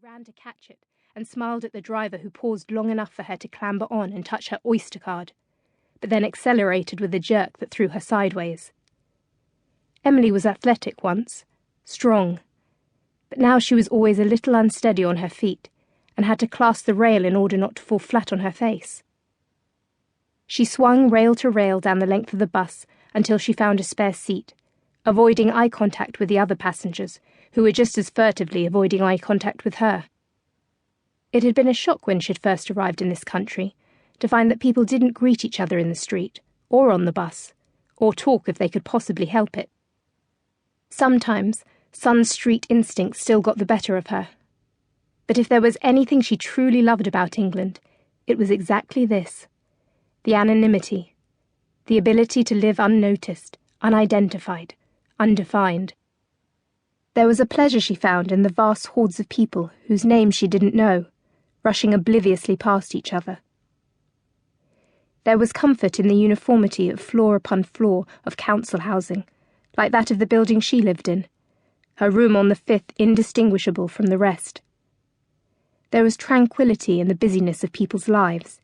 ran to catch it and smiled at the driver who paused long enough for her to clamber on and touch her Oyster card, but then accelerated with a jerk that threw her sideways. Emily was athletic once, strong, but now she was always a little unsteady on her feet and had to clasp the rail in order not to fall flat on her face. She swung rail to rail down the length of the bus until she found a spare seat, avoiding eye contact with the other passengers, who were just as furtively avoiding eye contact with her. It had been a shock when she'd first arrived in this country to find that people didn't greet each other in the street, or on the bus, or talk if they could possibly help it. Sometimes, Sun's street instinct still got the better of her. But if there was anything she truly loved about England, it was exactly this: the anonymity, the ability to live unnoticed, unidentified, undefined. There was a pleasure she found in the vast hordes of people whose names she didn't know, rushing obliviously past each other. There was comfort in the uniformity of floor upon floor of council housing, like that of the building she lived in, her room on the 5th indistinguishable from the rest. There was tranquility in the busyness of people's lives,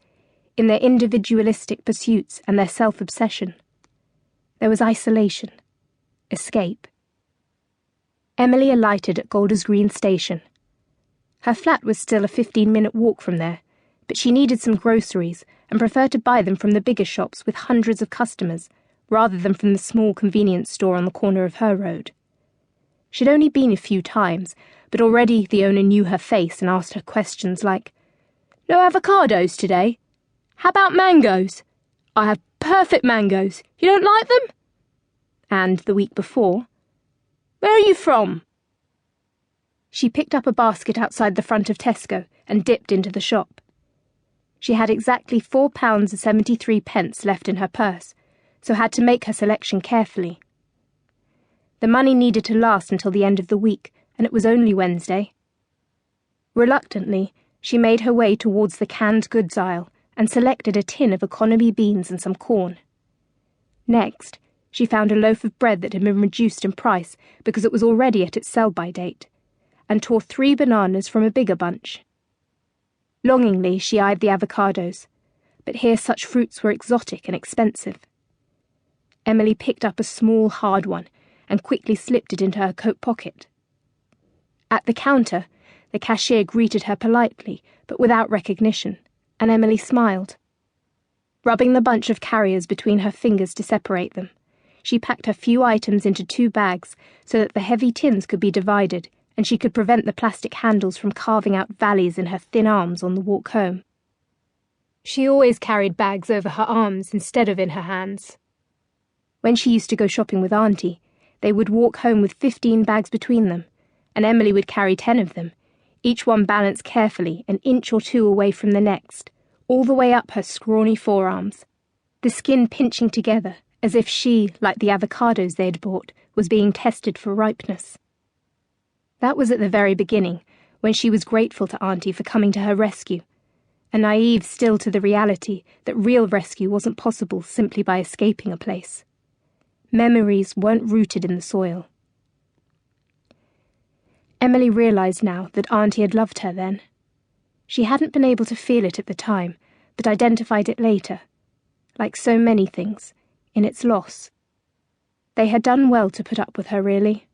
in their individualistic pursuits and their self-obsession. There was isolation, escape. Emily alighted at Golders Green Station. Her flat was still a 15-minute walk from there, but she needed some groceries and preferred to buy them from the bigger shops with hundreds of customers, rather than from the small convenience store on the corner of her road. She'd only been a few times, but already the owner knew her face and asked her questions like, "No avocados today? How about mangoes? I have perfect mangoes. You don't like them?" And the week before, "Where are you from?" She picked up a basket outside the front of Tesco and dipped into the shop. She had exactly £4.73 left in her purse, so had to make her selection carefully. The money needed to last until the end of the week, and it was only Wednesday. Reluctantly, she made her way towards the canned goods aisle and selected a tin of economy beans and some corn. Next, she found a loaf of bread that had been reduced in price because it was already at its sell-by date, and tore 3 bananas from a bigger bunch. Longingly, she eyed the avocados, but here such fruits were exotic and expensive. Emily picked up a small, hard one and quickly slipped it into her coat pocket. At the counter, the cashier greeted her politely, but without recognition, and Emily smiled. Rubbing the bunch of carriers between her fingers to separate them, she packed her few items into 2 bags so that the heavy tins could be divided and she could prevent the plastic handles from carving out valleys in her thin arms on the walk home. She always carried bags over her arms instead of in her hands. When she used to go shopping with Auntie, they would walk home with 15 bags between them, and Emily would carry 10 of them, each one balanced carefully an inch or 2 away from the next, all the way up her scrawny forearms, the skin pinching together as if she, like the avocados they had bought, was being tested for ripeness. That was at the very beginning, when she was grateful to Auntie for coming to her rescue, and naive still to the reality that real rescue wasn't possible simply by escaping a place. Memories weren't rooted in the soil. Emily realised now that Auntie had loved her then. She hadn't been able to feel it at the time, but identified it later, like so many things, in its loss. They had done well to put up with her, really.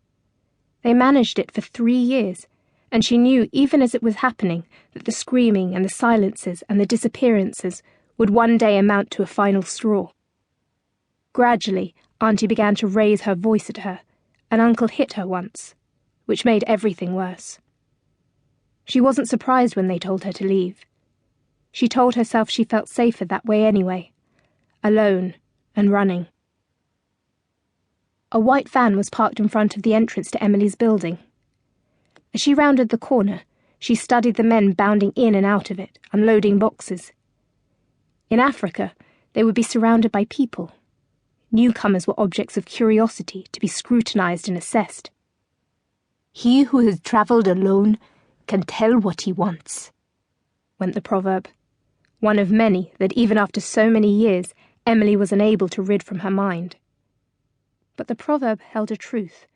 They managed it for 3 years, and she knew even as it was happening that the screaming and the silences and the disappearances would one day amount to a final straw. Gradually, Auntie began to raise her voice at her, and Uncle hit her once, which made everything worse. She wasn't surprised when they told her to leave. She told herself she felt safer that way anyway, alone and running. A white van was parked in front of the entrance to Emily's building. As she rounded the corner, she studied the men bounding in and out of it, unloading boxes. In Africa, they would be surrounded by people. Newcomers were objects of curiosity to be scrutinised and assessed. "He who has travelled alone can tell what he wants," went the proverb, one of many that even after so many years Emily was unable to rid from her mind. But the proverb held a truth,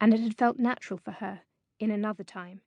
and it had felt natural for her in another time.